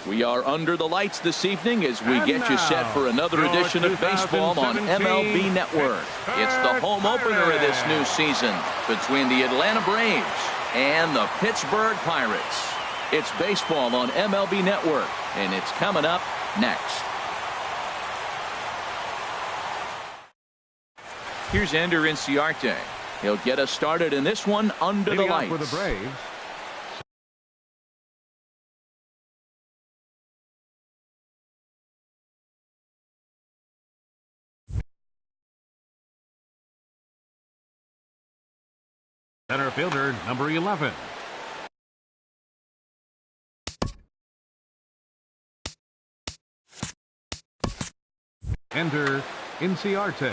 We are under the lights this evening as we get you set for another edition of baseball on MLB Network. It's the home opener of this new season between the Atlanta Braves and the Pittsburgh Pirates. It's baseball on MLB Network, and it's coming up next. Here's Ender Inciarte. He'll get us started in this one under the lights. For the Braves, center fielder number 11. Ender Inciarte.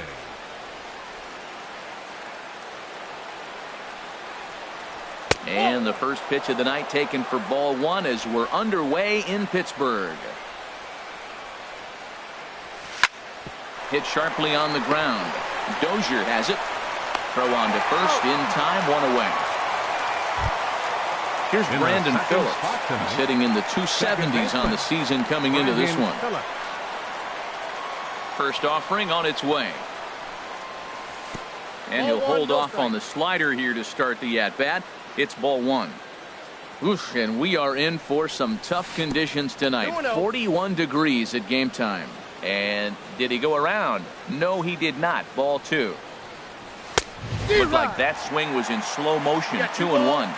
And the first pitch of the night taken for ball one as we're underway in Pittsburgh. Hit sharply on the ground. Dozier has it. Throw on to first in time, one away. Here's Brandon Phillips. He's hitting in the 270s on the season coming into this one. First offering on its way. And he'll hold off on the slider here to start the at-bat. It's ball one. Oof, and we are in for some tough conditions tonight. 41 degrees at game time. And did he go around? No, he did not. Ball two. Looked like that swing was in slow motion. 2-1.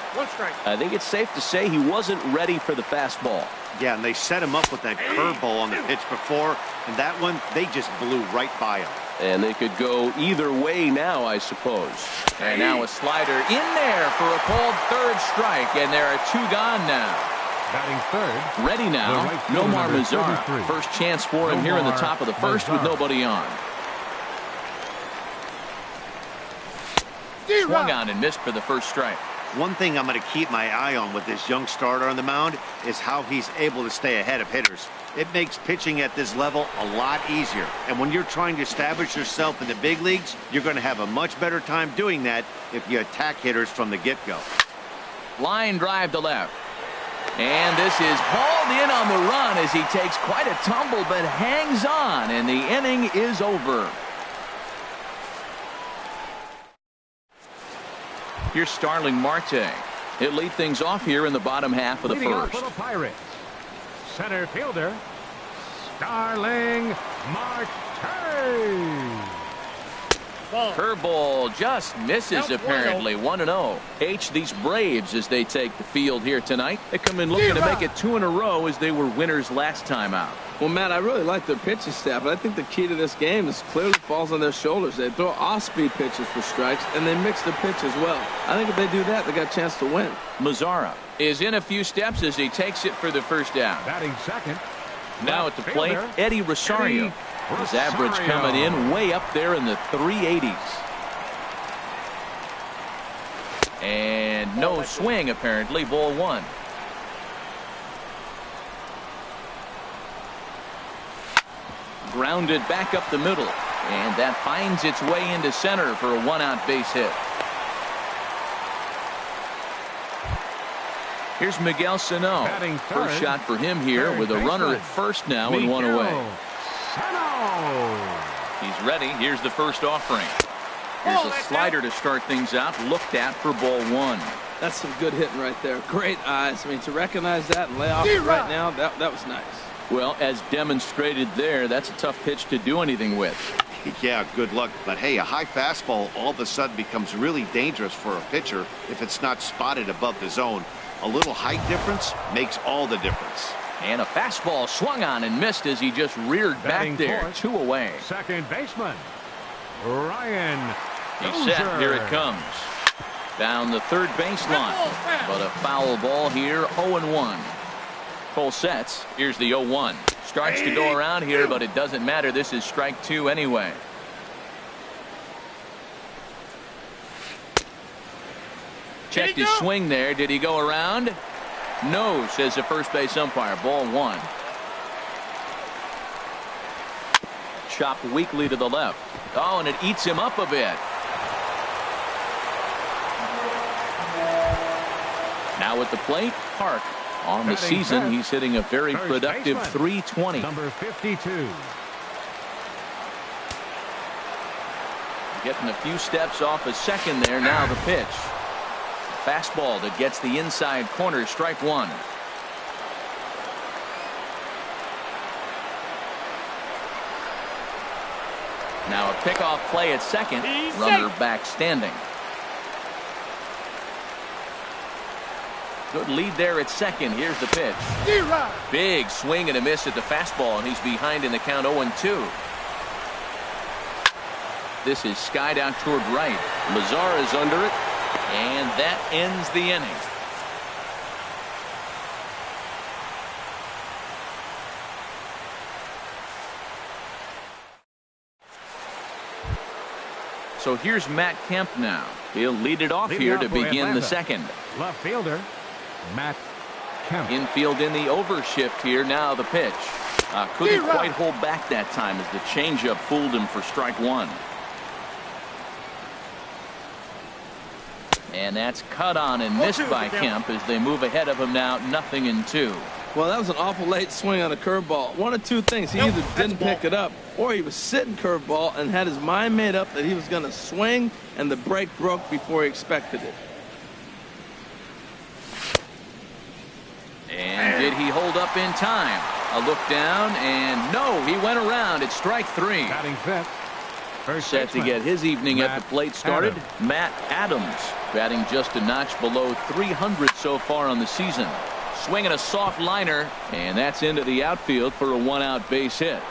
I think it's safe to say he wasn't ready for the fastball. Yeah, and they set him up with that curveball on the pitch before, and that one, they just blew right by him. And they could go either way now, I suppose. And now a slider in there for a called third strike, and there are two gone now. Batting third. Ready now, Nomar Mazara. First chance for him here in the top of the first with nobody on. Swung on and missed for the first strike. One thing I'm going to keep my eye on with this young starter on the mound is how he's able to stay ahead of hitters. It makes pitching at this level a lot easier. And when you're trying to establish yourself in the big leagues, you're going to have a much better time doing that if you attack hitters from the get-go. Line drive to left. And this is hauled in on the run as he takes quite a tumble but hangs on, and the inning is over. Here's Starling Marte. He'll lead things off here in the bottom half of the first. For the Pirates, center fielder Starling Marte. Curveball just misses apparently. 1-0. These Braves as they take the field here tonight. They come in looking to make it two in a row as they were winners last time out. Well, Matt, I really like their pitching staff, but I think the key to this game is clearly falls on their shoulders. They throw off-speed pitches for strikes, and they mix the pitch as well. I think if they do that, they got a chance to win. Mazara is in a few steps as he takes it for the first down. Batting second. Now at the plate, Eddie Rosario. His average coming in way up there in the 380s. And no swing apparently. Ball one. Grounded back up the middle, and that finds its way into center for a one-out base hit. Here's Miguel Sano. First shot for him here with a runner at first now and one away. He's ready. Here's the first offering. Here's a slider to start things out. Looked at for ball one. That's some good hitting right there. Great eyes. I mean, to recognize that and lay off it right now, that was nice. Well, as demonstrated there, that's a tough pitch to do anything with. Yeah, good luck. But hey, a high fastball all of a sudden becomes really dangerous for a pitcher if it's not spotted above the zone. A little height difference makes all the difference. And a fastball swung on and missed as he just reared back there. Two away. Second baseman Ryan. He's set. Here it comes. Down the third baseline. But a foul ball here. 0-1. Full sets. Here's the 0-1. Starts to go around here, but it doesn't matter. This is strike two anyway. Checked his swing there. Did he go around? No, says the first base umpire. Ball one. Chopped weakly to the left. Oh, and it eats him up a bit. Now at the plate, Park On the season, he's hitting a very productive .320. Number 52. Getting a few steps off a second there. Now the pitch. Fastball that gets the inside corner. Strike one. Now a pickoff play at second. Runner back standing. Good lead there at second. Here's the pitch. Big swing and a miss at the fastball, and he's behind in the count 0-2. This is skied out toward right. Lazar is under it, and that ends the inning. So here's Matt Kemp now. He'll lead it off here to begin the second. Left fielder, Matt Kemp. Infield in the overshift here. Now the pitch. Couldn't quite hold back that time as the changeup fooled him for strike one. And that's cut on and missed by Kemp as they move ahead of him now 0-2. Well, that was an awful late swing on a curveball. One of two things. He either didn't pick it up or he was sitting curveball and had his mind made up that he was going to swing, and the break broke before he expected it. And did he hold up in time? A look down, and no, he went around. It's strike three. Batting fifth. Set to get his evening at the plate started. Matt Adams batting just a notch below 300 so far on the season. Swinging a soft liner, and that's into the outfield for a one-out base hit.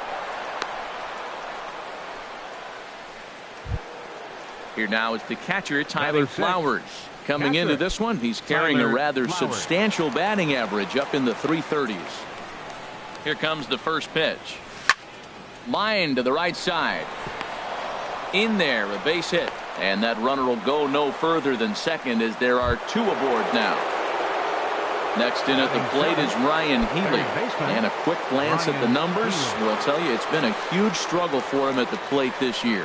Here now is the catcher, Tyler Flowers. Coming into this one, he's carrying a rather substantial batting average up in the 330s. Here comes the first pitch. Line to the right side. In there, a base hit. And that runner will go no further than second as there are two aboard now. Next in at the plate is Ryan Healy. And a quick glance at the numbers will tell you it's been a huge struggle for him at the plate this year.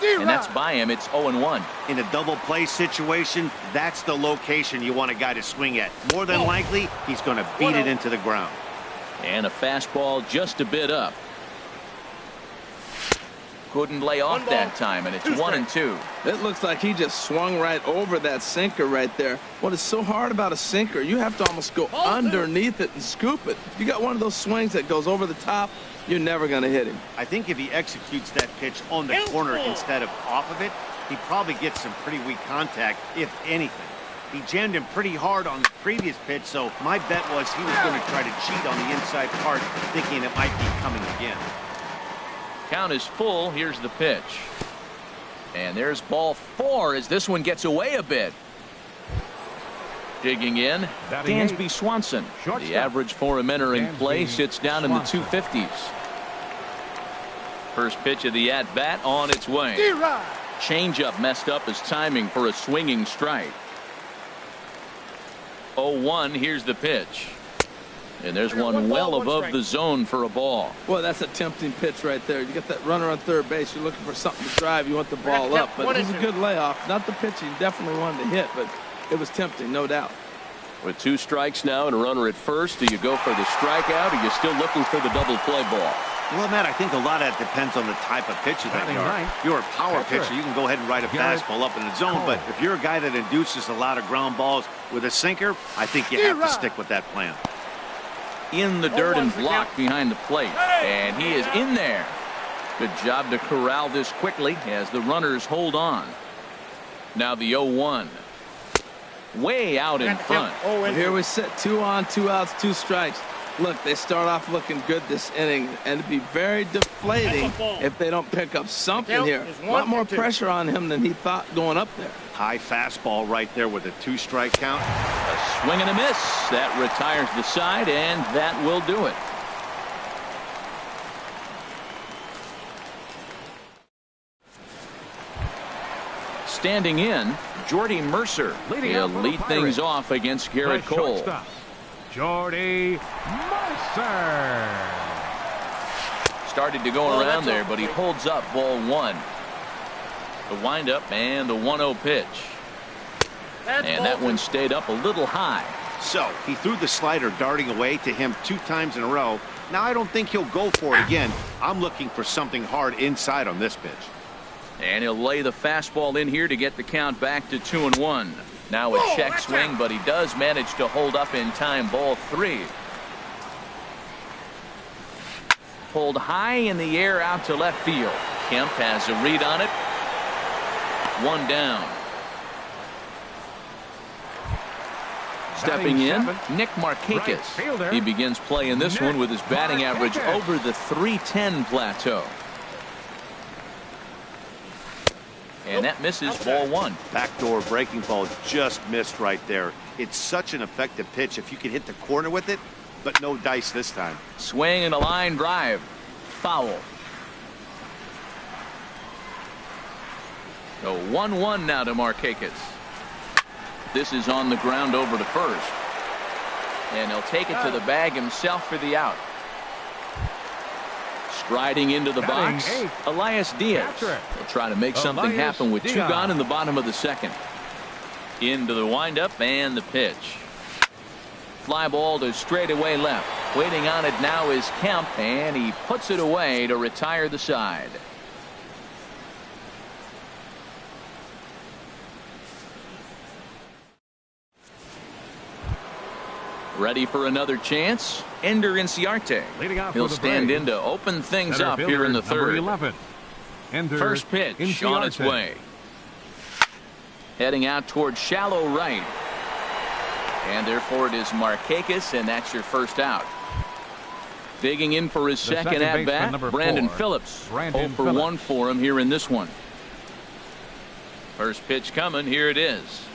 And that's by him. It's 0-1. In a double play situation, that's the location you want a guy to swing at. More than likely, he's going to beat it into the ground. And a fastball just a bit up. Couldn't lay off that time, and it's 1-2. It looks like he just swung right over that sinker right there. What is so hard about a sinker, you have to almost go underneath it and scoop it. You got one of those swings that goes over the top, you're never going to hit him. I think if he executes that pitch on the corner instead of off of it, he probably gets some pretty weak contact, if anything. He jammed him pretty hard on the previous pitch, so my bet was he was going to try to cheat on the inside part, thinking it might be coming again. Count is full. Here's the pitch. And there's ball four as this one gets away a bit. Digging in, Dansby Swanson. The average for him entering play sits down in the 250s. First pitch of the at-bat on its way. Changeup messed up his timing for a swinging strike. 0-1. Here's the pitch. And there's one well above the zone for a ball. Well, that's a tempting pitch right there. You got that runner on third base. You're looking for something to drive. You want the ball up. But it was a good layoff. Not the pitch he definitely wanted to hit, but it was tempting, no doubt. With two strikes now and a runner at first, do you go for the strikeout, or are you still looking for the double play ball? Well, Matt, I think a lot of that depends on the type of pitcher that you are. If you're a power pitcher, you can go ahead and ride a fastball up in the zone. But if you're a guy that induces a lot of ground balls with a sinker, I think you have to stick with that plan. In the dirt and blocked behind the plate, and he is in there. Good job to corral this quickly as the runners hold on. Now the 0-1. Way out in front. Here we sit, 2 on, 2 outs, 2 strikes. Look, they start off looking good this inning, and it'd be very deflating if they don't pick up something here. A lot more pressure on him than he thought going up there. High fastball right there with a 2-strike count. A swing and a miss. That retires the side, and that will do it. Standing in, Jordy Mercer. He'll lead things off against Garrett Cole. Jordy Mercer. Started to go around there, but he holds up ball one. The windup and the 1-0 pitch. And that one stayed up a little high. So he threw the slider darting away to him 2 times in a row. Now I don't think he'll go for it again. I'm looking for something hard inside on this pitch. And he'll lay the fastball in here to get the count back to 2-1. Now a check swing, but he does manage to hold up in time. Ball 3. Pulled high in the air out to left field. Kemp has a read on it. 1 down. Stepping in, Nick Markakis. He begins play in this one with his batting average over the .310 plateau. And that misses. Ball 1. Backdoor breaking ball just missed right there. It's such an effective pitch if you can hit the corner with it, but no dice this time. Swing and a line drive. Foul. So 1-1 now to Markakis. This is on the ground over to first. And he'll take it to the bag himself for the out. Striding into the box, Elias Diaz. He'll try to make something happen with 2 gone in the bottom of the 2nd. Into the windup and the pitch. Fly ball to straightaway left. Waiting on it now is Kemp, and he puts it away to retire the side. Ready for another chance? Ender Inciarte. He'll stand in to open things up here in the 3rd. First pitch on its way. Heading out toward shallow right. And therefore it is Markakis, and that's your first out. Digging in for his second at-bat, Brandon Phillips. 0 for 1 for him here in this one. First pitch coming. Here it is.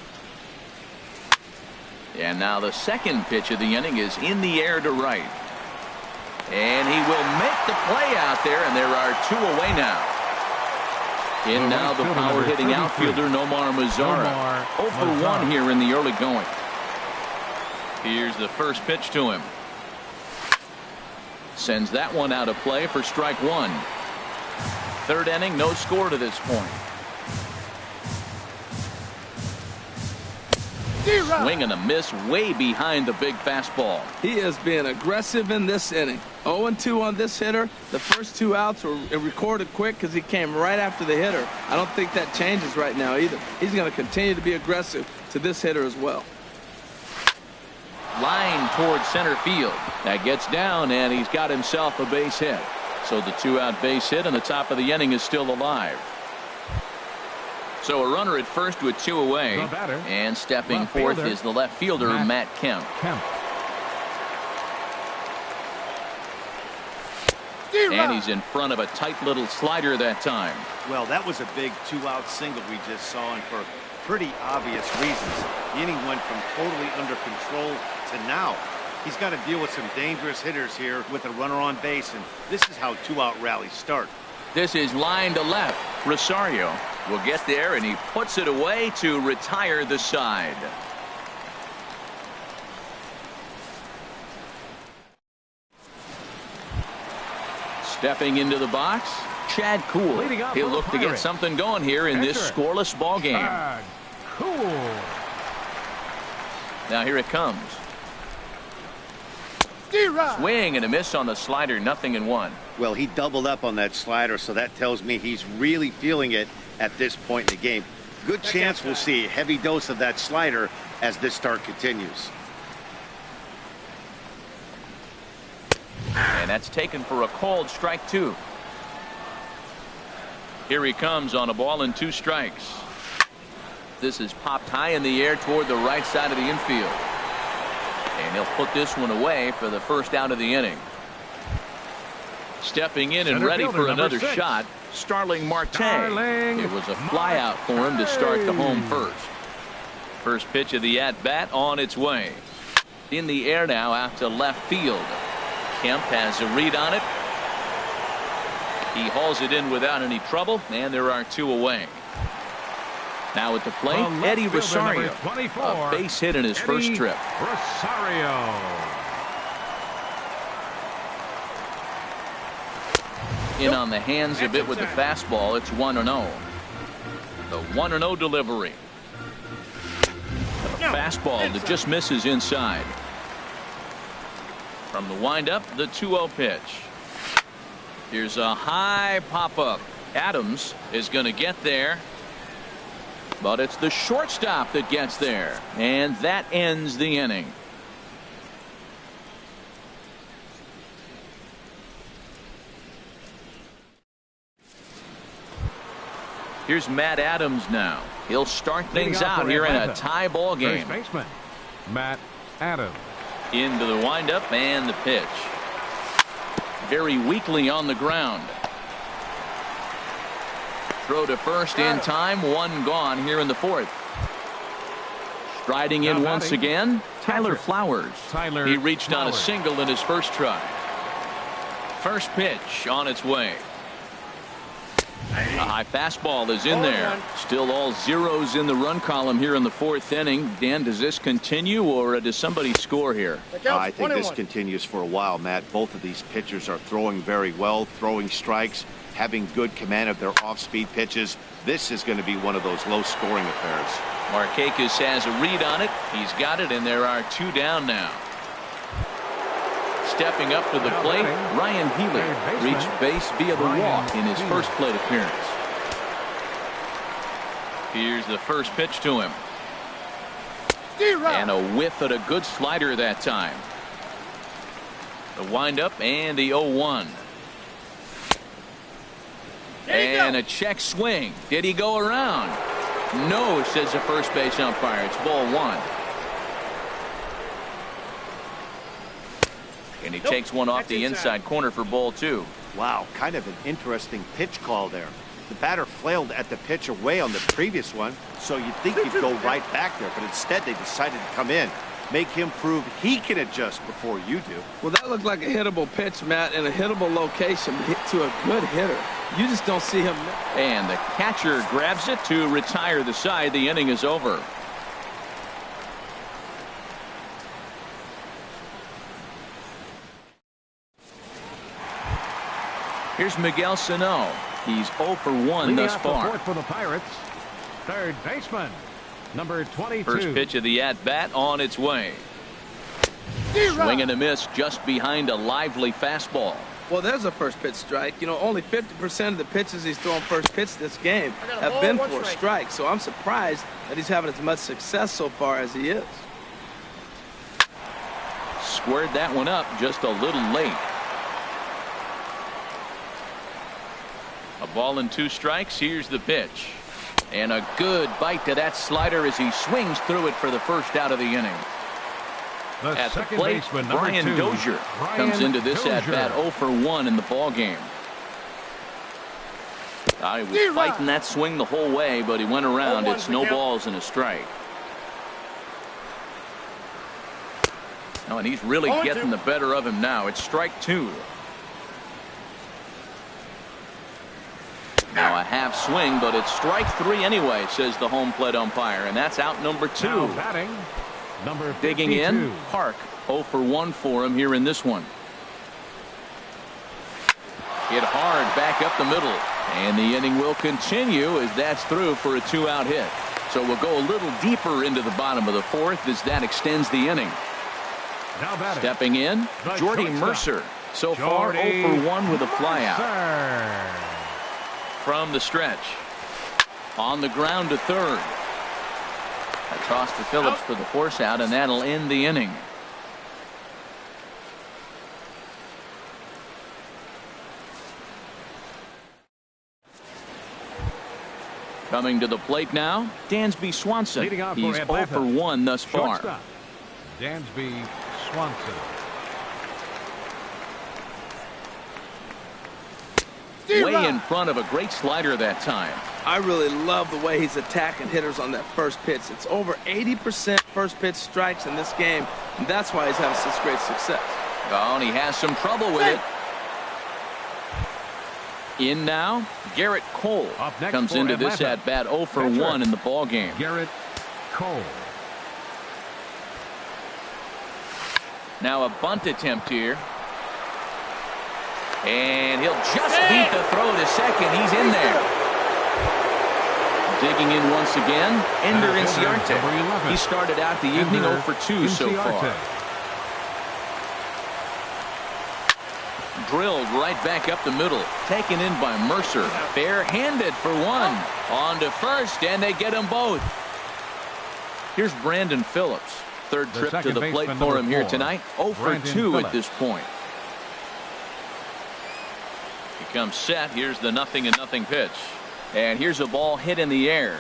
And now the second pitch of the inning is in the air to right. And he will make the play out there, and there are 2 away now. In now the power-hitting outfielder, Nomar Mazara. 0 for 1 here in the early going. Here's the first pitch to him. Sends that one out of play for strike 1. 3rd inning, no score to this point. Swing and a miss way behind the big fastball. He is being aggressive in this inning. 0-2 on this hitter. The first 2 outs were recorded quick because he came right after the hitter. I don't think that changes right now either. He's going to continue to be aggressive to this hitter as well. Line towards center field. That gets down, and he's got himself a base hit. So the 2-out base hit and the top of the inning is still alive. So a runner at first with 2 away. And stepping forth is the left fielder, Matt Kemp. And he's in front of a tight little slider that time. Well, that was a big 2-out single we just saw, and for pretty obvious reasons. The inning went from totally under control to now. He's got to deal with some dangerous hitters here with a runner on base, and this is how 2-out rallies start. This is line to left. Rosario will get there, and he puts it away to retire the side. Stepping into the box, Chad Kuhl. He'll look to get something going here in this scoreless ball game. Now here it comes. Swing and a miss on the slider, 0-1. Well, he doubled up on that slider, so that tells me he's really feeling it at this point in the game. Good chance we'll see a heavy dose of that slider as this start continues. And that's taken for a called strike 2. Here he comes on a ball and 2 strikes. This is popped high in the air toward the right side of the infield. And he'll put this one away for the first out of the inning. Stepping in and ready for another shot, Starling Marte. It was a fly out for him to start the home first. First pitch of the at-bat on its way. In the air now out to left field. Kemp has a read on it. He hauls it in without any trouble, and there are 2 away. Now at the plate, Eddie Rosario. A base hit in his first trip. Rosario. In on the hands a bit with the fastball. It's 1-0. The 1-0 delivery. The Fastball that just misses inside. From the windup, the 2-0 pitch. Here's a high pop-up. Adams is going to get there. But it's the shortstop that gets there. And that ends the inning. Here's Matt Adams now. He'll start things out here in a tie ball game. First baseman, Matt Adams. Into the windup and the pitch. Very weakly on the ground. Throw to first in time. One gone here in the fourth. Striding in once again, Tyler Flowers. He reached on a single in his first try. First pitch on its way. A high fastball is in there. Still all zeros in the run column here in the fourth inning. Dan, does this continue or does somebody score here? I think this continues for a while, Matt. Both of these pitchers are throwing very well, throwing strikes, having good command of their off-speed pitches. This is going to be one of those low-scoring affairs. Markakis has a read on it. He's got it, and there are two down now. Stepping up to the plate, Ryan Healy reached base via the walk in his first plate appearance. Here's the first pitch to him. And a whiff at a good slider that time. The windup and the 0-1. And a check swing. Did he go around? No, says the first base umpire. It's ball one. And he takes one off the inside corner for ball two. Wow, kind of an interesting pitch call there. The batter flailed at the pitch away on the previous one, so you'd think he'd go right back there, but instead they decided to come in. Make him prove he can adjust before you do. Well, that looked like a hittable pitch, Matt, in a hittable location to a good hitter. You just don't see him. And the catcher grabs it to retire the side. The inning is over. Here's Miguel Sano. He's 0 for 1 thus far. For the Pirates, third baseman, number 22. First pitch of the at-bat on its way. Swing and a miss just behind a lively fastball. Well, there's a first pitch strike. You know, only 50% of the pitches he's thrown first pitch this game have been for a strike. So I'm surprised that he's having as much success so far as he is. Squared that one up just a little late. A ball and two strikes. Here's the pitch. And a good bite to that slider as he swings through it for the first out of the inning. At the plate, Brian Dozier comes into this at-bat 0 for 1 in the ball game. He was fighting that swing the whole way, but he went around. It's no balls and a strike. Oh, and he's really getting the better of him now. It's strike two. Now a half swing, but it's strike three anyway, says the home plate umpire, and that's out number two. Now batting, number 52. Digging in, Park. 0 for 1 for him here in this one. Hit hard back up the middle, and the inning will continue as that's through for a two-out hit. So we'll go a little deeper into the bottom of the fourth as that extends the inning. Now batting, stepping in, Jordy Mercer. So far 0 for 1 with a flyout. From the stretch. On the ground to third. A toss to Phillips for the force out, and that'll end the inning. Coming to the plate now, Dansby Swanson. He's 0 for 1 thus far. Shortstop, Dansby Swanson. Way in front of a great slider that time. I really love the way he's attacking hitters on that first pitch. It's over 80% first pitch strikes in this game, and that's why he's having such great success. Oh, and he has some trouble with it. In now, Garrett Cole comes into this at-bat 0 for 1 in the ball game. Garrett Cole. Now a bunt attempt here. And he'll just beat the throw to second. He's in there. Digging in once again, Ender Inciarte. He started out the evening 0 for 2 so far. Drilled right back up the middle. Taken in by Mercer. Fair-handed for one. On to first, and they get them both. Here's Brandon Phillips. Third trip to the plate for him here tonight. 0 for 2 at this point. He comes set. Here's the 0-0 pitch. And here's a ball hit in the air.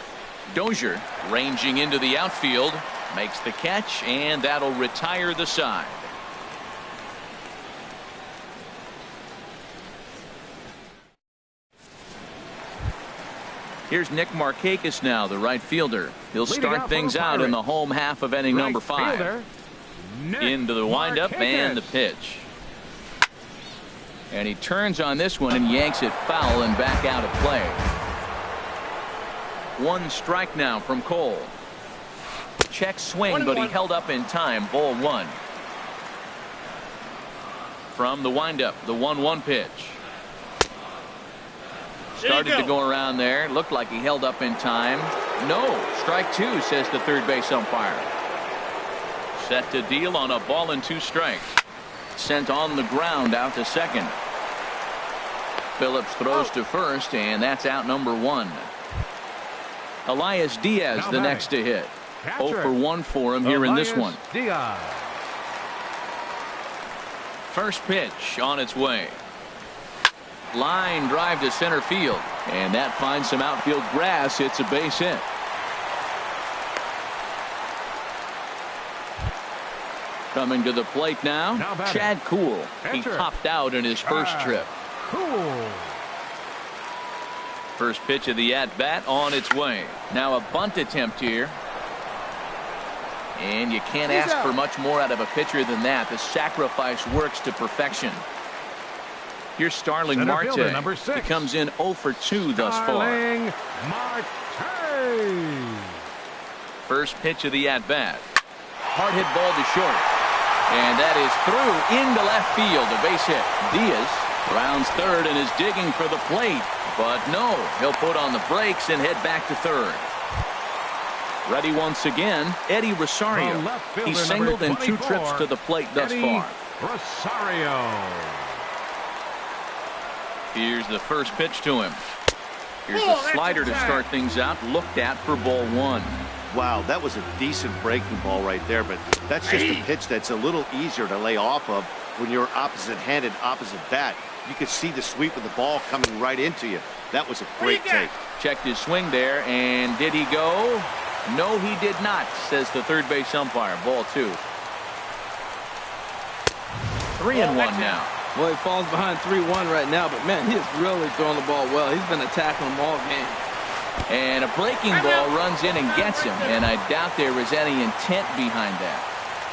Dozier ranging into the outfield. Makes the catch, and that'll retire the side. Here's Nick Markakis now, the right fielder. He'll start things out in the home half of inning number 5. Into the windup and the pitch. And he turns on this one and yanks it foul and back out of play. 1 strike now from Cole. Check swing, but he held up in time. Ball 1. From the windup, the 1-1 pitch. Started to go around there. Looked like he held up in time. No. Strike 2, says the third base umpire. Set to deal on a ball and 2 strikes. Sent on the ground out to second. Phillips throws to first, and that's out number 1. Elias Diaz the next to hit. 0 for 1 for him here in this one. First pitch on its way. Line drive to center field, and that finds some outfield grass. It's a base hit. Coming to the plate now, Chad Kuhl. He topped out in his first trip. First pitch of the at-bat on its way. Now a bunt attempt here. And you can't ask for much more out of a pitcher than that. The sacrifice works to perfection. Here's Starling Marte. He comes in 0 for 2 thus far. First pitch of the at-bat. Hard hit ball to short. And that is through into left field. A base hit. Diaz rounds third and is digging for the plate. But no, he'll put on the brakes and head back to third. Ready once again, Eddie Rosario. He singled in 2 trips to the plate thus far. Rosario. Here's the first pitch to him. Here's a slider to start things out. Looked at for ball 1. Wow, that was a decent breaking ball right there, but that's just a pitch that's a little easier to lay off of when you're opposite-handed, opposite bat. You could see the sweep of the ball coming right into you. That was a great take. Checked his swing there, and did he go? No, he did not, says the third base umpire. Ball 2. 3-1 now. Well, he falls behind 3-1 right now, but man, he is really throwing the ball well. He's been attacking them all game. And a breaking ball runs in and gets him, and I doubt there was any intent behind that.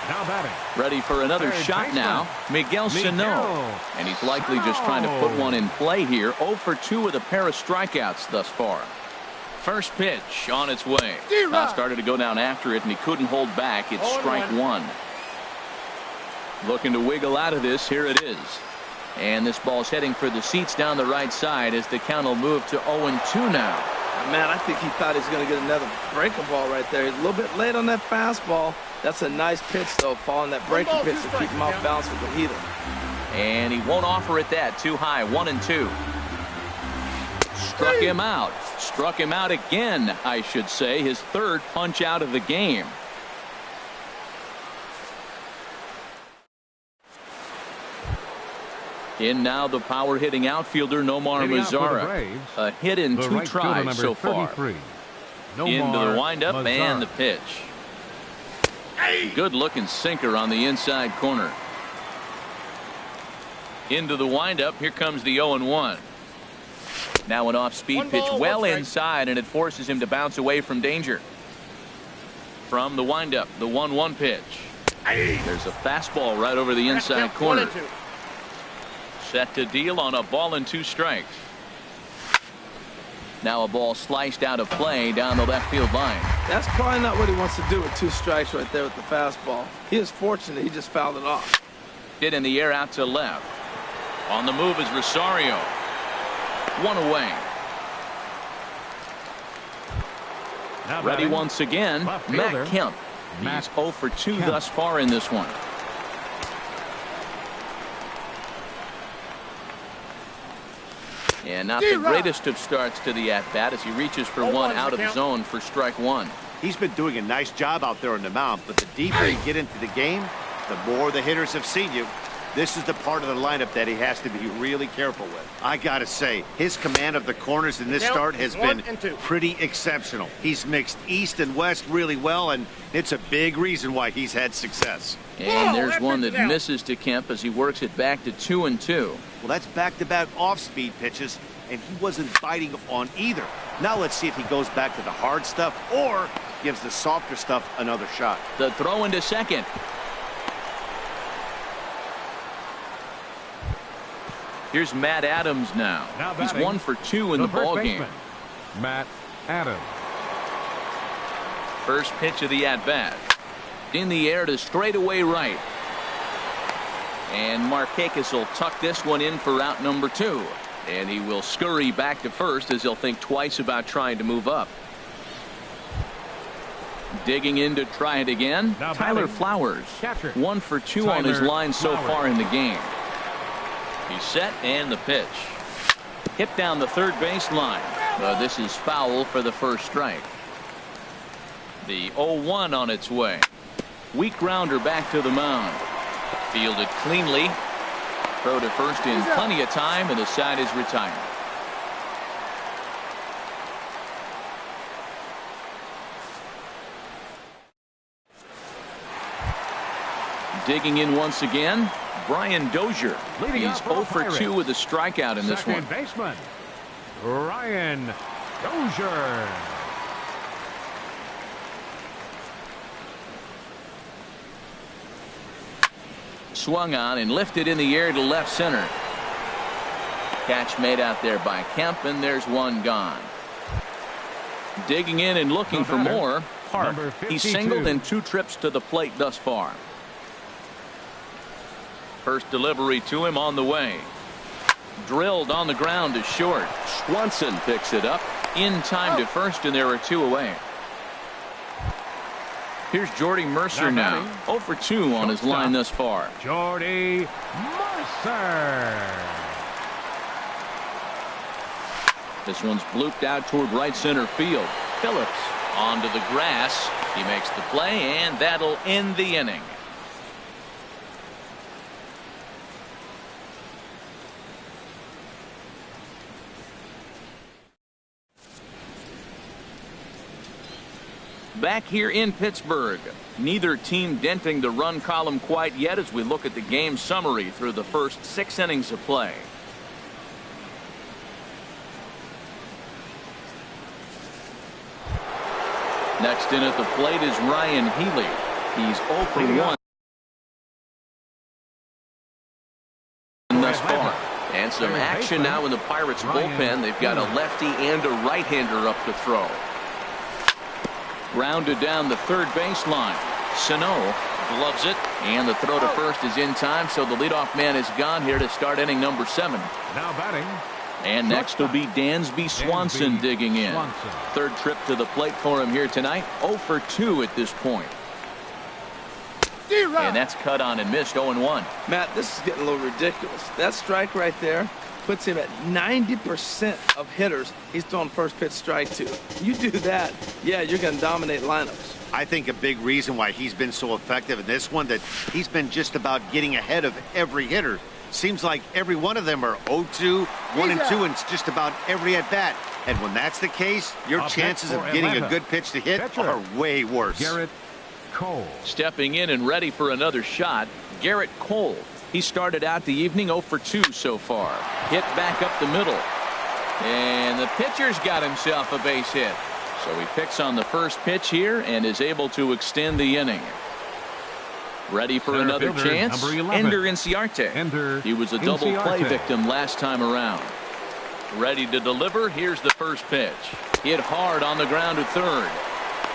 Now batting. Ready for another shot now, Miguel Sano. And he's likely just trying to put one in play here. 0 for 2 with a pair of strikeouts thus far. First pitch on its way. Now started to go down after it, and he couldn't hold back. It's strike 1. Looking to wiggle out of this. Here it is. And this ball's heading for the seats down the right side as the count will move to 0-2 now. Man, I think he thought he was going to get another breaking ball right there. He's a little bit late on that fastball. That's a nice pitch, though, following that breaking pitch to keep him off balance with the heater. And he won't offer it that. Too high. 1-2. Struck him out. Struck him out again, I should say. His third punch out of the game. In now the power-hitting outfielder Nomar Mazara. A hit in 2 tries so far. Into the windup and the pitch. Good-looking sinker on the inside corner. Into the windup. Here comes the 0-1. Now an off-speed pitch well inside, and it forces him to bounce away from danger. From the windup, the 1-1 pitch. There's a fastball right over the inside corner. Set to deal on a ball and 2 strikes. Now a ball sliced out of play down the left field line. That's probably not what he wants to do with 2 strikes right there with the fastball. He is fortunate he just fouled it off. Hit in the air out to left. On the move is Rosario. 1 away. Ready once again, Matt Kemp. He's 0 for 2 thus far in this one. And not the greatest of starts to the at-bat as he reaches for one out of the zone for strike one. He's been doing a nice job out there on the mound, but the deeper you get into the game, the more the hitters have seen you. This is the part of the lineup that he has to be really careful with. I gotta say, his command of the corners in this start has been pretty exceptional. He's mixed east and west really well, and it's a big reason why he's had success. And there's one that misses to Kemp as he works it back to 2-2. Well, that's back-to-back off-speed pitches, and he wasn't biting on either. Now let's see if he goes back to the hard stuff or gives the softer stuff another shot. The throw into second. Here's Matt Adams now. He's 1 for 2 in the ball game. Matt Adams. First pitch of the at-bat. In the air to straightaway right. And Markakis will tuck this one in for out number 2. And he will scurry back to first as he'll think twice about trying to move up. Digging in to try it again. Tyler Flowers. 1 for 2 on his line so far in the game. He's set and the pitch. Hit down the third base line. This is foul for the first strike. The 0-1 on its way. Weak grounder back to the mound. Fielded cleanly. Throw to first in plenty of time, and the side is retired. Digging in once again, Brian Dozier. He's 0 for 2 with a strikeout in this one. Second baseman, Brian Dozier. Swung on and lifted in the air to left center. Catch made out there by Kemp, and there's one gone. Digging in and looking for more, Park. He's singled in 2 trips to the plate thus far. First delivery to him on the way. Drilled on the ground to short. Swanson picks it up in time to first, and there are 2 away. Here's Jordy Mercer now. 0 for 2 on his line thus far. Jordy Mercer. This one's blooped out toward right center field. Phillips onto the grass. He makes the play, and that'll end the inning. Back here in Pittsburgh, neither team denting the run column quite yet as we look at the game summary through the first 6 innings of play. Next in at the plate is Ryan Healy. He's 0 for 1 thus far. And some action now in the Pirates bullpen. They've got a lefty and a right-hander up to throw. Grounded down the third baseline. Sano gloves it, and the throw to first is in time, so the leadoff man is gone here to start inning number 7. Now batting. And next will be Dansby Swanson digging in. Third trip to the plate for him here tonight. 0 for 2 at this point. And that's cut on and missed. 0-1. Matt, this is getting a little ridiculous. That strike right there puts him at 90% of hitters he's throwing first pitch strike to. You do that, yeah, you're going to dominate lineups. I think a big reason why he's been so effective in this one, that he's been just about getting ahead of every hitter. Seems like every one of them are 0-2, 1-2, and it's just about every at-bat. And when that's the case, your chances of getting a good pitch to hit are way worse. Garrett Cole. Stepping in and ready for another shot, Garrett Cole. He started out the evening 0 for 2 so far. Hit back up the middle. And the pitcher's got himself a base hit. So he picks on the first pitch here and is able to extend the inning. Ready for another chance, Ender Inciarte. He was a double play victim last time around. Ready to deliver. Here's the first pitch. Hit hard on the ground to third.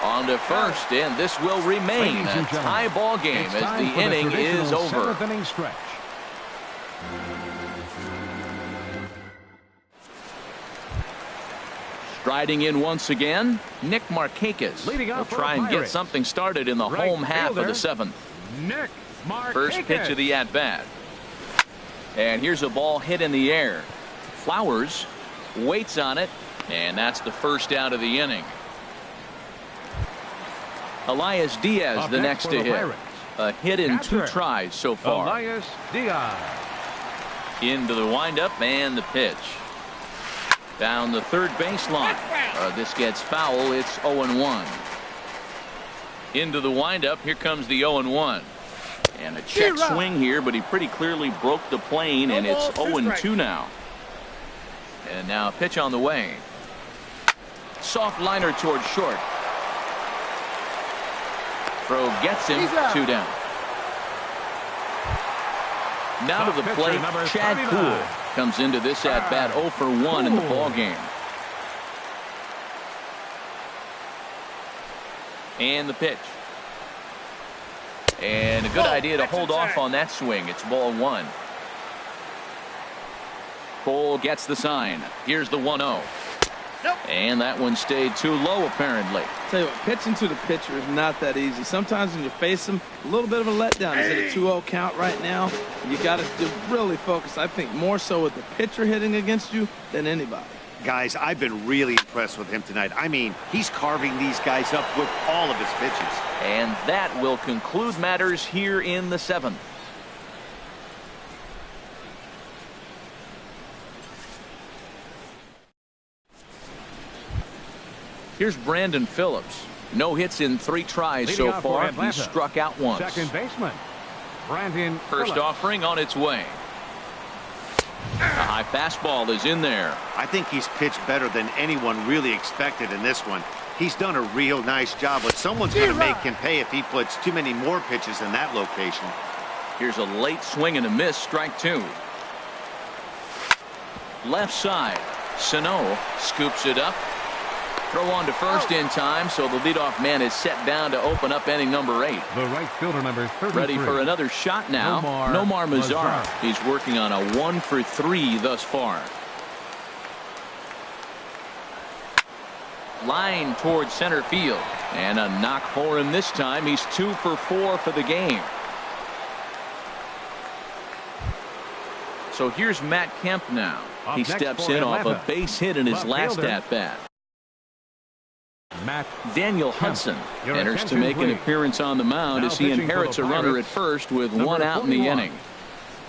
On to first, and this will remain a tie ball game as the inning is over. 7th inning stretch. Striding in once again, Nick Markakis. Will try and get something started in the home half of the seventh. Nick Markakis. First pitch of the at-bat. And here's a ball hit in the air. Flowers waits on it, and that's the first out of the inning. Elias Diaz the next to hit. A hit in 2 tries so far. Elias Diaz. Into the windup and the pitch. Down the third baseline. This gets foul. It's 0-1. Into the windup. Here comes the 0-1. And a check swing here, but he pretty clearly broke the plane, and it's 0-2 now. And now a pitch on the way. Soft liner towards short. Throw gets him. 2 down. Now to the plate, Chad Kuhl comes into this at bat 0 for 1 in the ball game. And the pitch. And a good idea to hold off on that swing. It's ball 1. Cole gets the sign. Here's the 1-0. And that one stayed too low, apparently. Tell you what, pitching to the pitcher is not that easy. Sometimes when you face him, a little bit of a letdown. He's at a 2-0 count right now. You got to really focus, I think, more so with the pitcher hitting against you than anybody. Guys, I've been really impressed with him tonight. I mean, he's carving these guys up with all of his pitches. And that will conclude matters here in the 7th. Here's Brandon Phillips. No hits in 3 tries so far. He struck out once. Second baseman, Brandon First Phillips. offering on its way. A high fastball is in there. I think he's pitched better than anyone really expected in this one. He's done a real nice job, but someone's going to make him pay if he puts too many more pitches in that location. Here's a late swing and a miss. Strike 2. Left side. Sano scoops it up. Throw on to first in time, so the leadoff man is set down to open up inning number 8. The right fielder, number 33. Ready for another shot now. Nomar Mazara. He's working on a 1 for 3 thus far. Line towards center field. And a knock for him this time. He's 2 for 4 for the game. So here's Matt Kemp now. He steps in off a base hit in his last at-bat. Daniel Hudson enters to make an appearance on the mound as he inherits a runner at first with 1 out in the inning.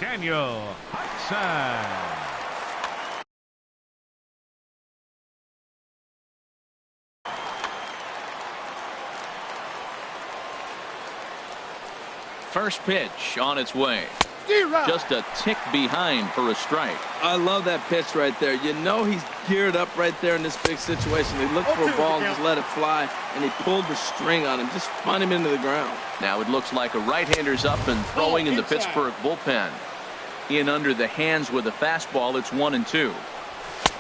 Daniel Hudson. First pitch on its way. Just a tick behind for a strike. I love that pitch right there. You know he's geared up right there in this big situation. He looked for a ball and just let it fly, and he pulled the string on him, just spun him into the ground. Now it looks like a right-hander's up and throwing in the Pittsburgh bullpen. In under the hands with a fastball. It's 1-2.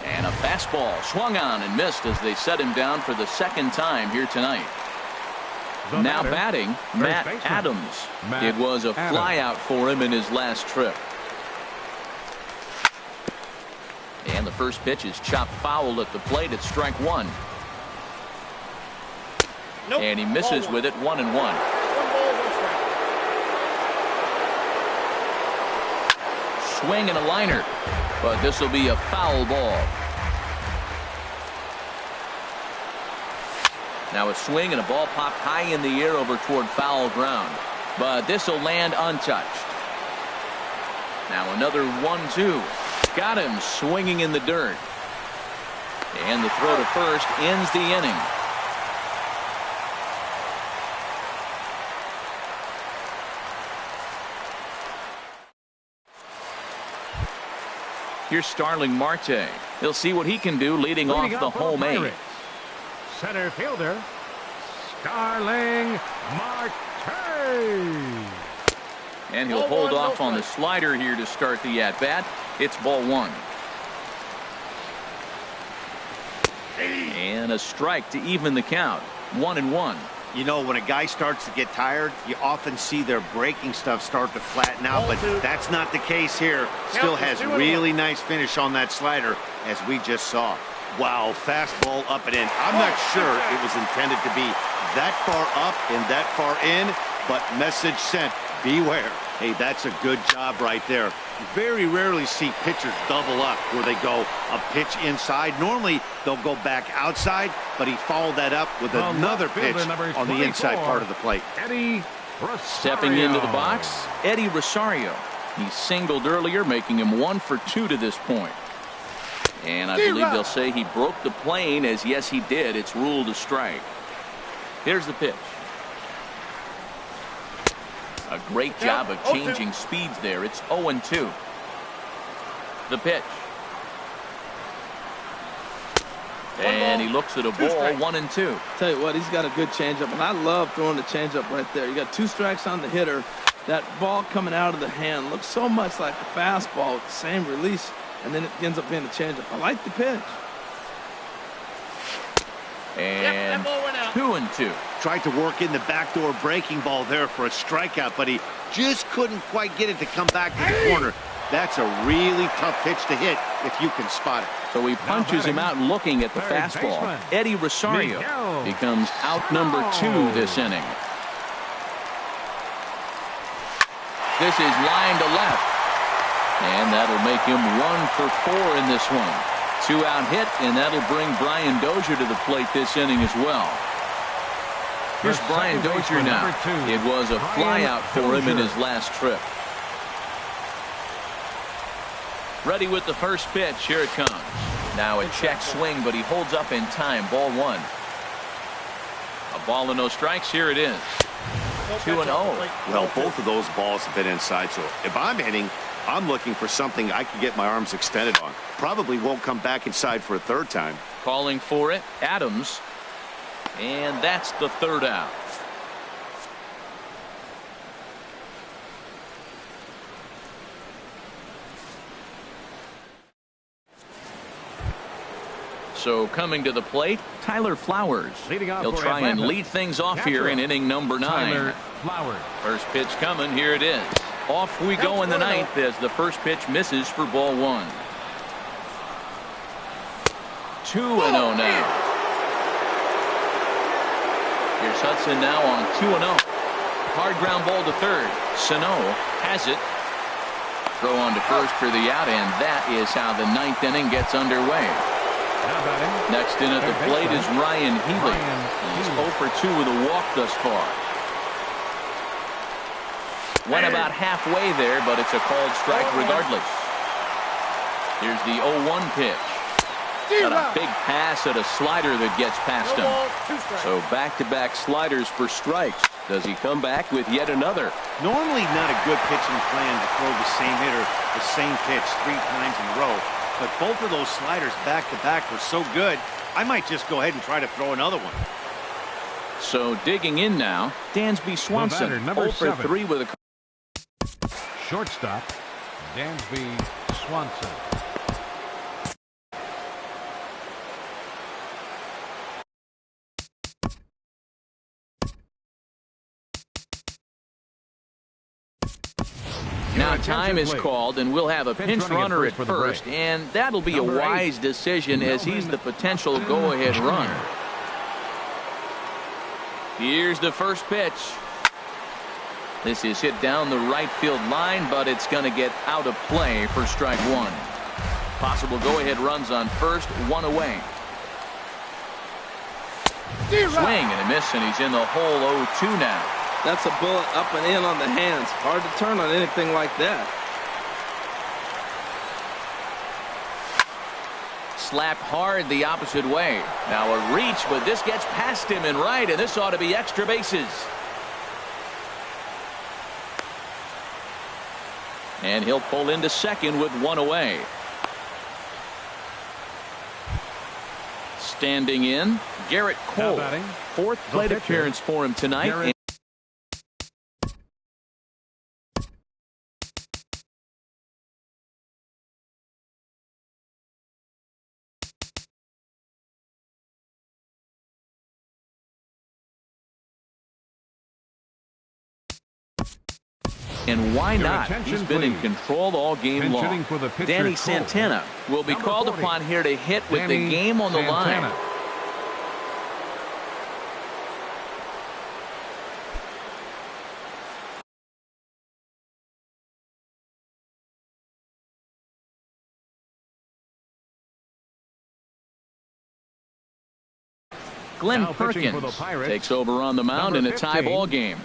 And a fastball swung on and missed as they set him down for the 2nd time here tonight. Now batting, Matt Adams. It was a flyout for him in his last trip. And the first pitch is chopped foul at the plate. It's strike 1. And he misses with it. 1-1. Swing and a liner, but this will be a foul ball. Now a swing and a ball popped high in the air over toward foul ground. But this will land untouched. Now another 1-2. Got him swinging in the dirt. And the throw to first ends the inning. Here's Starling Marte. He'll see what he can do leading off the home 8. Center fielder, Starling Marte. And he'll hold off on the slider here to start the at-bat. It's ball 1. And a strike to even the count. 1-1. You know, when a guy starts to get tired, you often see their breaking stuff start to flatten out, but that's not the case here. Still has really nice finish on that slider, as we just saw. Wow, fastball up and in. I'm not sure it was intended to be that far up and that far in, but message sent, beware. Hey, that's a good job right there. You very rarely see pitchers double up where they go a pitch inside. Normally, they'll go back outside, but he followed that up with another pitch on the inside part of the plate. Eddie Rosario. Stepping into the box, Eddie Rosario. He singled earlier, making him 1 for 2 to this point. And I believe they'll say he broke the plane, as yes, he did. It's ruled a strike. Here's the pitch. A great job of changing speeds there. It's 0-2. The pitch. And he looks at a ball, 1-2. Tell you what, he's got a good changeup, and I love throwing the changeup right there. You got 2 strikes on the hitter. That ball coming out of the hand looks so much like a fastball with the same release, and then it ends up being a changeup. I like the pitch. And 2-2. Tried to work in the backdoor breaking ball there for a strikeout, but he just couldn't quite get it to come back to the corner. That's a really tough pitch to hit if you can spot it. So he punches him out looking at the fastball. Eddie Rosario becomes out number 2 this inning. This is line to left. And that'll make him 1 for 4 in this one. 2-out hit, and that'll bring Brian Dozier to the plate this inning as well. Here's Brian Dozier now. It was a flyout for him in his last trip. Ready with the first pitch. Here it comes. Now a check swing, but he holds up in time. Ball 1. A ball and no strikes. Here it is. 2-0. Well, both of those balls have been inside, so if I'm hitting, I'm looking for something I can get my arms extended on. Probably won't come back inside for a third time. Calling for it, Adams. And that's the 3rd out. So coming to the plate, Tyler Flowers. He'll try and lead things off here in inning number 9. First pitch coming. Here it is. Off we go in the 9th as the first pitch misses for ball 1. 2-0 now. Here's Hudson now on 2-0. Hard ground ball to third. Sano has it. Throw on to first for the out, and that is how the 9th inning gets underway. Next in at the plate is Ryan Healy. He's 0 for 2 with a walk thus far. Went about halfway there, but it's a called strike regardless. Here's the 0-1 pitch. Got a big pass at a slider that gets past him. So back-to-back sliders for strikes. Does he come back with yet another? Normally not a good pitching plan to throw the same hitter the same pitch 3 times in a row. But both of those sliders back-to-back were so good, I might just go ahead and try to throw another one. So digging in now, Dansby Swanson, 0 for 3 with a... Shortstop, Dansby Swanson. Now time is called, and we'll have a pinch runner at first, and that'll be a wise decision as he's the potential go-ahead run. Here's the first pitch. This is hit down the right field line, but it's going to get out of play for strike 1. Possible go-ahead runs on first, 1 away. Swing and a miss, and he's in the hole 0-2 now. That's a bullet up and in on the hands. Hard to turn on anything like that. Slapped hard the opposite way. Now a reach, but this gets past him and right, and this ought to be extra bases. And he'll pull into second with 1 away. Standing in, Garrett Cole. 4th plate appearance for him tonight. And why Your not? attention, He's been in please. control all game Pinch long. hitting for the pitcher, Danny Cole. Santana will be Number called 40. upon here to hit with Danny the game on the Santana. line. Glenn Now pitching for the Perkins Pirates, takes over on the mound in number a tie 15, ball game.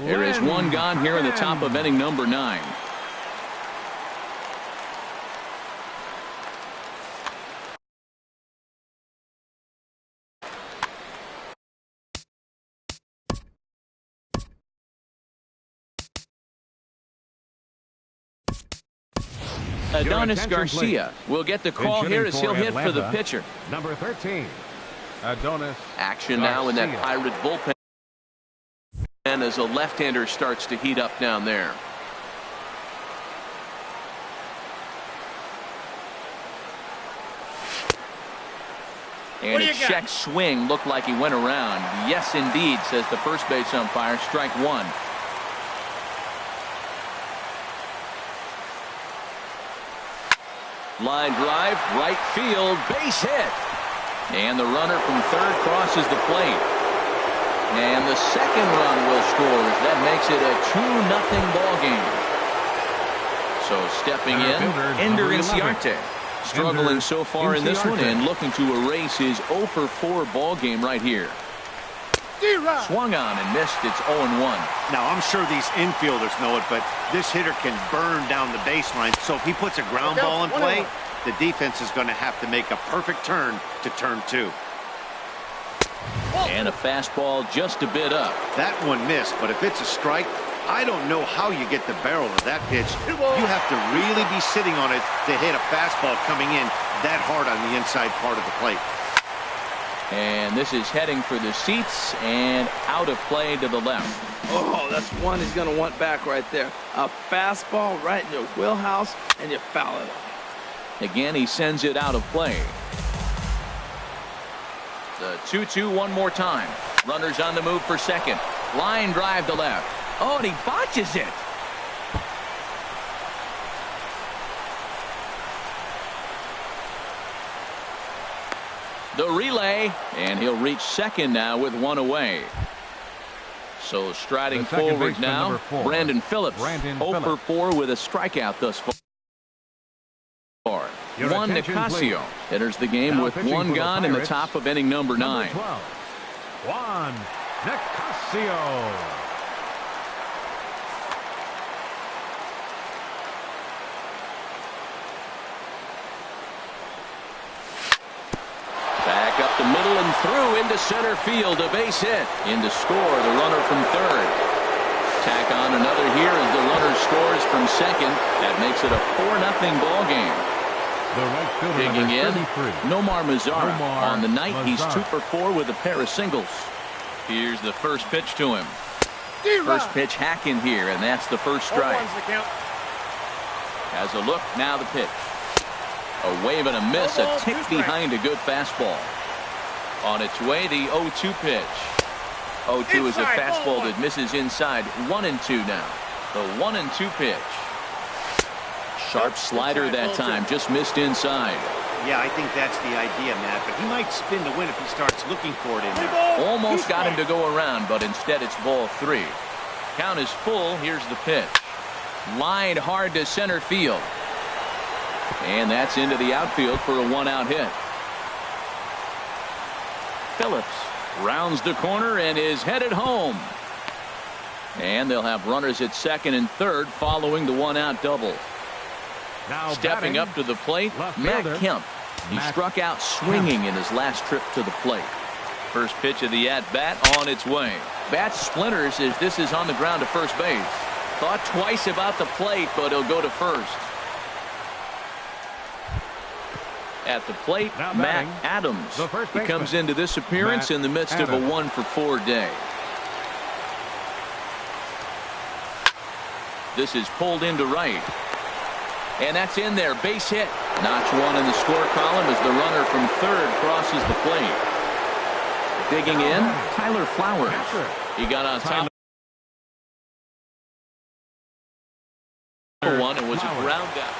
There is one gone here in the top of inning number 9. Adonis attention, Garcia will get the call Pinch here hitting as he'll for hit for the Atlanta, pitcher. Number 13, Adonis Action now in that Garcia. Pirate bullpen. And as a left-hander starts to heat up down there. And a check swing looked like he went around. Yes, indeed, says the first base umpire. Strike 1. Line drive, right field, base hit. And the runner from third crosses the plate. And the second run will score. That makes it a 2-0 ball game. So stepping in, Ender Inciarte. Struggling so far in this one and looking to erase his 0-for-4 ball game right here. Swung on and missed. It's 0-1. Now, I'm sure these infielders know it, but this hitter can burn down the baseline. So if he puts a ground ball in play, the defense is going to have to make a perfect turn to turn 2. And a fastball just a bit up. That one missed, but if it's a strike, I don't know how you get the barrel of that pitch. You have to really be sitting on it to hit a fastball coming in that hard on the inside part of the plate. And this is heading for the seats and out of play to the left. Oh, that's one he's going to want back right there. A fastball right in your wheelhouse, and you foul it off. Again, he sends it out of play. The 2-2 one more time. Runners on the move for second. Line drive to left. Oh, and he botches it. The relay, and he'll reach second now with one away. So striding forward now, Brandon Phillips. 0-for-4 with a strikeout thus far. Juan Nicasio enters the game with one gone in the top of inning number 9. Juan Nicasio. Back up the middle and through into center field. A base hit. In to score the runner from third. Tack on another here as the runner scores from second. That makes it a 4-0 ball game. The right fielder, Digging in, 33. Nomar Mazara. On the night, he's Mazara. 2-for-4 with a pair of singles. Here's the first pitch to him. First pitch hacking here, and that's the first strike. Has a look, now the pitch. A wave and a miss, a tick behind a good fastball. On its way, the 0-2 pitch. 0-2 is a fastball that misses inside. 1-2 now. The 1-2 pitch. Sharp slider that time, just missed inside. Yeah, I think that's the idea, Matt, but he might spin the win if he starts looking for it in there. Almost got him to go around, but instead it's ball 3. Count is full. Here's the pitch. Lined hard to center field. And that's into the outfield for a 1-out hit. Phillips rounds the corner and is headed home. And they'll have runners at second and third following the 1-out double. Now Stepping batting, up to the plate, left Matt fielder, Kemp. He Matt struck out swinging in his last trip to the plate. First pitch of the at-bat on its way. Bat splinters as this is on the ground to first base. Thought twice about the plate, but he'll go to first. At the plate, Now Matt batting, Adams. the first He baseman, comes into this appearance Matt in the midst of a Adams. 1-for-4 day. This is pulled into right. And that's in there. Base hit. Notch 1 in the score column as the runner from third crosses the plate. Digging in, Tyler Flowers. He got on top was a ground out.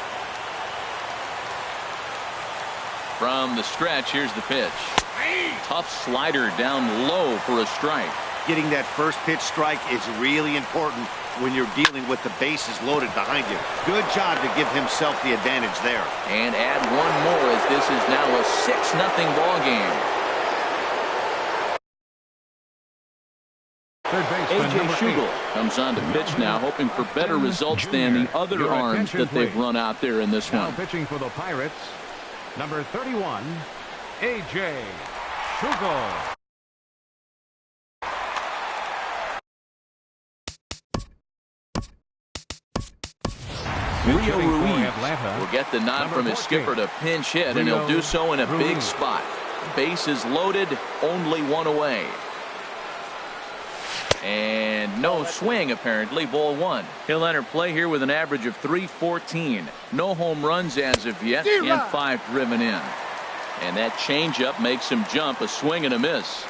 From the stretch, here's the pitch. Tough slider down low for a strike. Getting that first pitch strike is really important when you're dealing with the bases loaded behind you. Good job to give himself the advantage there. And add one more as this is now a 6-0 ball game. A.J. Schugel comes on to pitch now, hoping for better results than the other arms that they've run out there in this one. Pitching for the Pirates, number 31, A.J. Schugel. Rio Ruiz will get the nod from his skipper to pinch hit, and he'll do so in a big spot. Bases loaded, only one away. And no swing, apparently, ball one. He'll enter play here with an average of .314. No home runs as of yet, and 5 driven in. And that changeup makes him jump, a swing and a miss.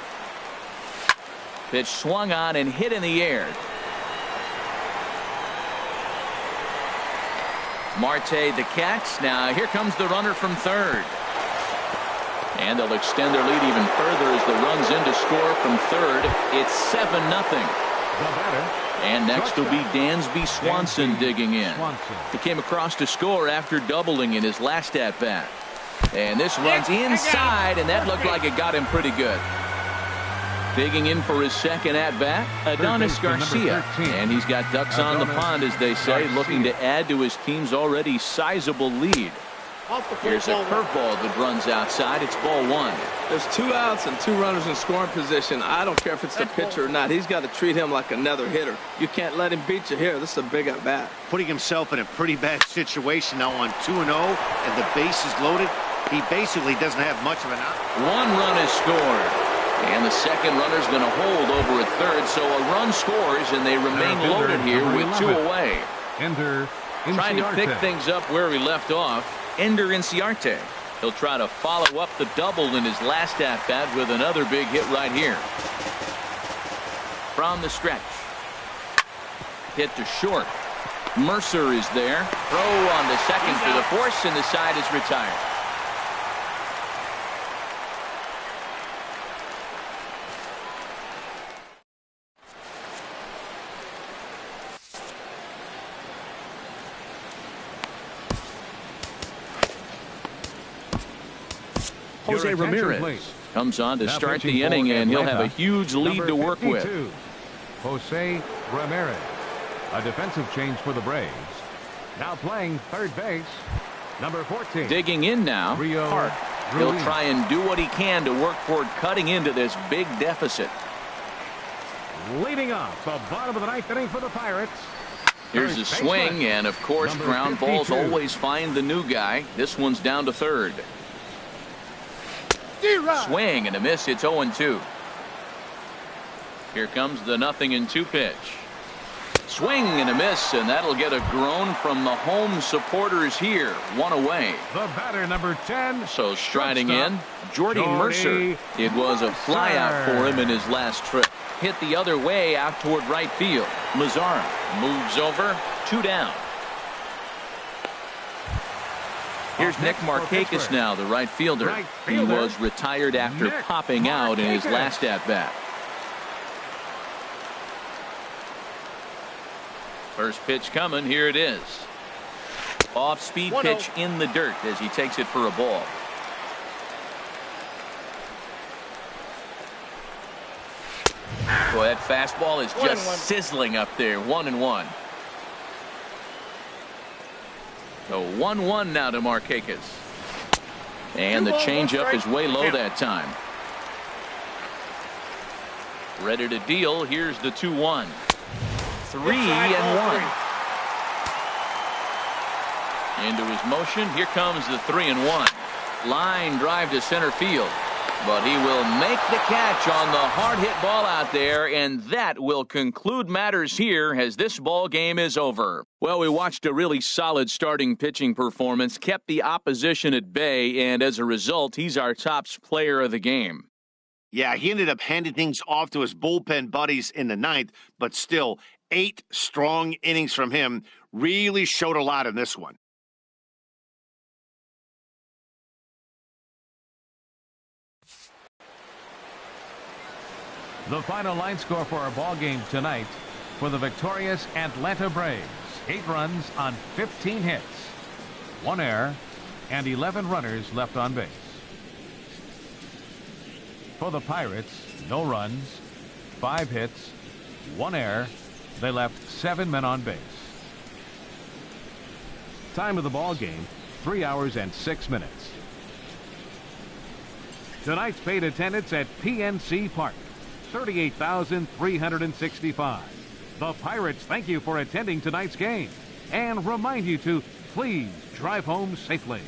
Pitch swung on and hit in the air. Marte the catch. Now here comes the runner from third. And they'll extend their lead even further as the run's in to score from third. It's 7-0. And next will be Dansby Swanson digging in. He came across to score after doubling in his last at-bat. And this runs inside, and that looked like it got him pretty good. Digging in for his second at-bat, Adonis Garcia. And he's got ducks on the pond, as they say, looking to add to his team's already sizable lead. Here's a curveball that runs outside. It's ball one. There's 2 outs and 2 runners in scoring position. I don't care if it's the pitcher or not. He's got to treat him like another hitter. You can't let him beat you here. This is a big at-bat. Putting himself in a pretty bad situation now on 2-0, and the bases loaded. He basically doesn't have much of an out. 1 run is scored. And the second runner's going to hold over at third, so a run scores, and they remain loaded here with 2 away. Trying to pick things up where he left off, Ender Inciarte. He'll try to follow up the double in his last at-bat with another big hit right here. From the stretch. Hit to short. Mercer is there. Throw on the second for the force, and the side is retired. Jose Ramirez comes on to start the inning, and he'll have a huge lead to work with. Jose Ramirez, a defensive change for the Braves. Now playing third base, number 14. Digging in now, Hart. He'll try and do what he can to work toward cutting into this big deficit. Leading off the bottom of the 9th inning for the Pirates. Here's a swing, and of course, ground balls always find the new guy. This one's down to third. Swing and a miss. It's 0-2. Here comes the 0-2 pitch. Swing and a miss, and that'll get a groan from the home supporters here. 1 away. The batter, number 10. So striding in, Jordy Mercer. It was a flyout for him in his last trip. Hit the other way out toward right field. Mazzara moves over. 2 down. Here's Nick Markakis now, the right fielder. He was retired after popping out in his last at-bat. First pitch coming. Here it is. Off-speed pitch in the dirt as he takes it for a ball. Boy, that fastball is just sizzling up there. 1-1. So 1-1 now to Markakis. And the changeup is way low that time. Ready to deal. Here's the 2-1. 3-1. Into his motion. Here comes the 3-1. Line drive to center field. But he will make the catch on the hard hit ball out there, and that will conclude matters here as this ball game is over. Well, we watched a really solid starting pitching performance, kept the opposition at bay, and as a result, he's our top player of the game. Yeah, he ended up handing things off to his bullpen buddies in the 9th, but still, 8 strong innings from him. Really showed a lot in this one. The final line score for our ball game tonight for the victorious Atlanta Braves. 8 runs on 15 hits, 1 error, and 11 runners left on base. For the Pirates, no runs, 5 hits, 1 error. They left 7 men on base. Time of the ball game, 3 hours and 6 minutes. Tonight's paid attendance at PNC Park, 38,365. The Pirates thank you for attending tonight's game and remind you to please drive home safely.